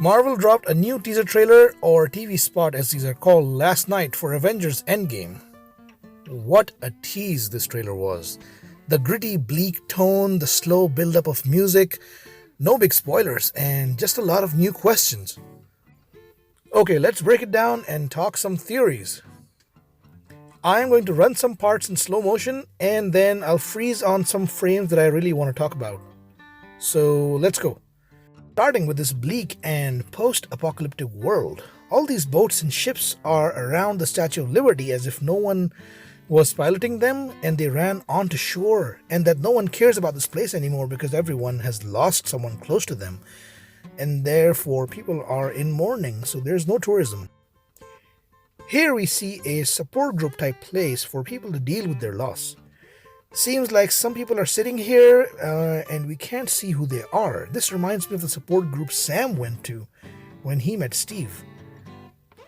Marvel dropped a new teaser trailer, or TV spot as these are called, last night for Avengers Endgame. What a tease this trailer was. The gritty, bleak tone, the slow build-up of music, no big spoilers, and just a lot of new questions. Okay, let's break it down and talk some theories. I'm going to run some parts in slow motion and then I'll freeze on some frames that I really want to talk about. So let's go. Starting with this bleak and post-apocalyptic world, all these boats and ships are around the Statue of Liberty as if no one was piloting them and they ran onto shore, and that no one cares about this place anymore because everyone has lost someone close to them, and therefore people are in mourning, so there's no tourism. Here we see a support group type place for people to deal with their loss. Seems like some people are sitting here and we can't see who they are. This reminds me of the support group Sam went to when he met Steve.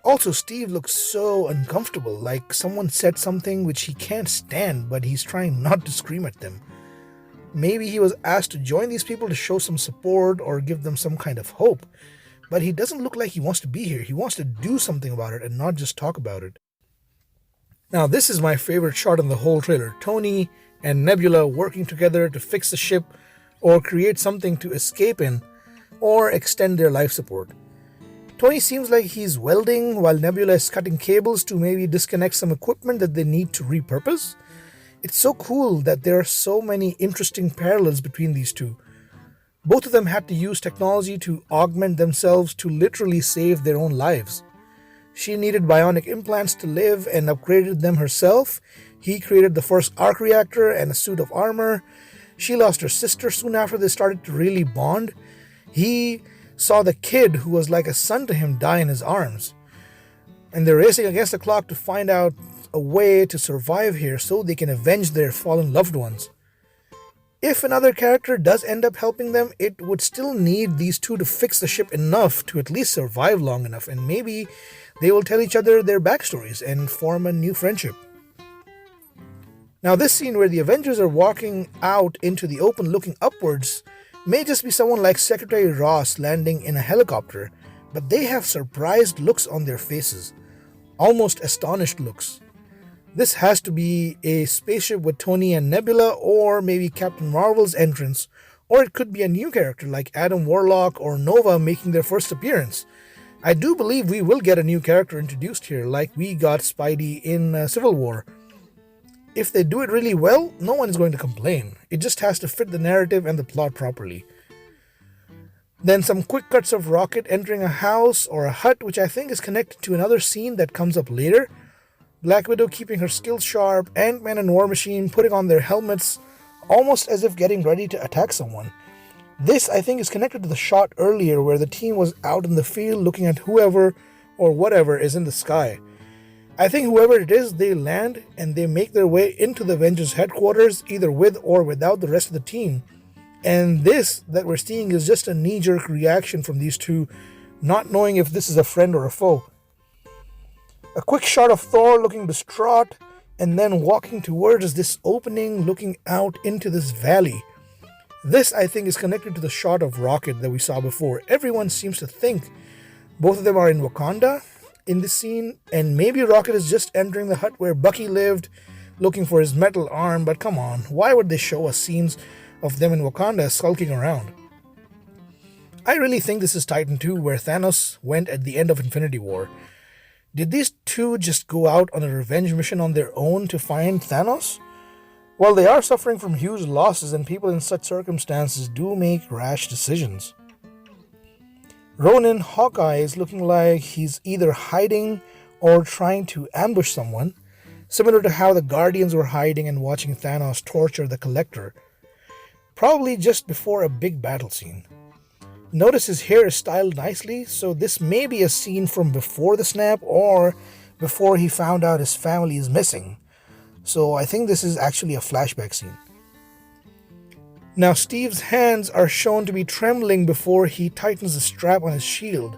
Also, Steve looks so uncomfortable, like someone said something which he can't stand, but he's trying not to scream at them. Maybe he was asked to join these people to show some support or give them some kind of hope, but he doesn't look like he wants to be here. He wants to do something about it and not just talk about it. Now, this is my favorite shot in the whole trailer. Tony and Nebula working together to fix the ship or create something to escape in or extend their life support. Tony seems like he's welding while Nebula is cutting cables to maybe disconnect some equipment that they need to repurpose. It's so cool that there are so many interesting parallels between these two. Both of them had to use technology to augment themselves to literally save their own lives. She needed bionic implants to live and upgraded them herself. He created the first arc reactor and a suit of armor. She lost her sister soon after they started to really bond. He saw the kid who was like a son to him die in his arms. And they're racing against the clock to find out a way to survive here so they can avenge their fallen loved ones. If another character does end up helping them, it would still need these two to fix the ship enough to at least survive long enough, and maybe they will tell each other their backstories and form a new friendship. Now, this scene where the Avengers are walking out into the open looking upwards may just be someone like Secretary Ross landing in a helicopter, but they have surprised looks on their faces, almost astonished looks. This has to be a spaceship with Tony and Nebula, or maybe Captain Marvel's entrance, or it could be a new character like Adam Warlock or Nova making their first appearance. I do believe we will get a new character introduced here, like we got Spidey in Civil War. If they do it really well, no one is going to complain. It just has to fit the narrative and the plot properly. Then some quick cuts of Rocket entering a house or a hut, which I think is connected to another scene that comes up later. Black Widow keeping her skills sharp, Ant-Man and War Machine putting on their helmets, almost as if getting ready to attack someone. This, I think, is connected to the shot earlier where the team was out in the field looking at whoever or whatever is in the sky. I think whoever it is, they land and they make their way into the Avengers headquarters, either with or without the rest of the team. And this that we're seeing is just a knee-jerk reaction from these two, not knowing if this is a friend or a foe. A quick shot of Thor looking distraught and then walking towards this opening, looking out into this valley. This, I think, is connected to the shot of Rocket that we saw before. Everyone seems to think both of them are in Wakanda in this scene, and maybe Rocket is just entering the hut where Bucky lived, looking for his metal arm, but come on, why would they show us scenes of them in Wakanda skulking around? I really think this is Titan 2, where Thanos went at the end of Infinity War. Did these two just go out on a revenge mission on their own to find Thanos? Well, they are suffering from huge losses, and people in such circumstances do make rash decisions. Ronin, Hawkeye, is looking like he's either hiding or trying to ambush someone, similar to how the Guardians were hiding and watching Thanos torture the Collector, probably just before a big battle scene. Notice his hair is styled nicely, so this may be a scene from before the snap or before he found out his family is missing. So I think this is actually a flashback scene. Now, Steve's hands are shown to be trembling before he tightens the strap on his shield.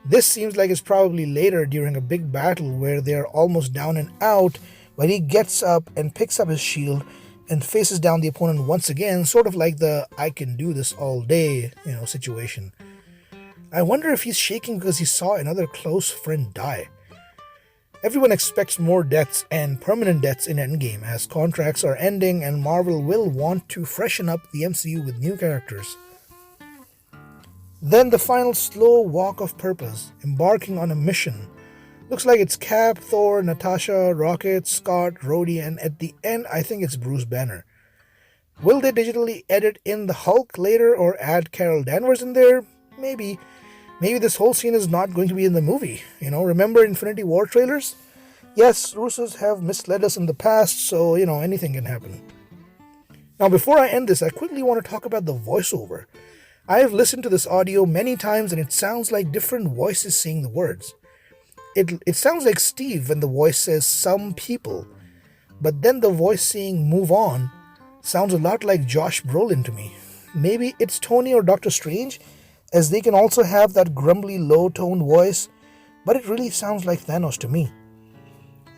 This seems like it's probably later during a big battle where they are almost down and out, but he gets up and picks up his shield and faces down the opponent once again, sort of like the "I can do this all day" situation. I wonder if he's shaking because he saw another close friend die. Everyone expects more deaths and permanent deaths in Endgame as contracts are ending and Marvel will want to freshen up the MCU with new characters. Then the final slow walk of purpose, embarking on a mission. Looks like it's Cap, Thor, Natasha, Rocket, Scott, Rhodey, and at the end I think it's Bruce Banner. Will they digitally edit in the Hulk later or add Carol Danvers in there? Maybe. Maybe this whole scene is not going to be in the movie. Remember Infinity War trailers? Yes, Russos have misled us in the past, so, anything can happen. Now, before I end this, I quickly want to talk about the voiceover. I have listened to this audio many times and it sounds like different voices saying the words. It sounds like Steve when the voice says some people, but then the voice saying move on sounds a lot like Josh Brolin to me. Maybe it's Tony or Doctor Strange, as they can also have that grumbly low-toned voice, but it really sounds like Thanos to me.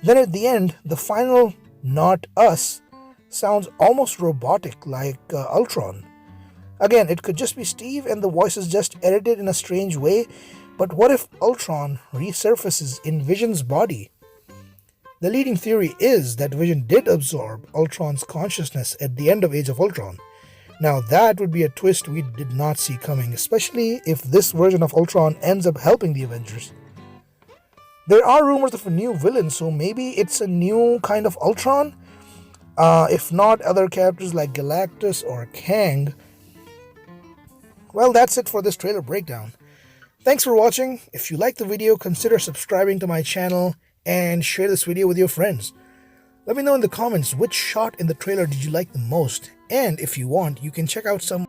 Then at the end, the final not us sounds almost robotic like Ultron. Again, it could just be Steve and the voice is just edited in a strange way, but what if Ultron resurfaces in Vision's body? The leading theory is that Vision did absorb Ultron's consciousness at the end of Age of Ultron. Now that would be a twist we did not see coming, especially if this version of Ultron ends up helping the Avengers. There are rumors of a new villain, so maybe it's a new kind of Ultron? If not, other characters like Galactus or Kang. Well, that's it for this trailer breakdown. Thanks for watching. If you liked the video, consider subscribing to my channel and share this video with your friends. Let me know in the comments which shot in the trailer did you like the most, and if you want, you can check out some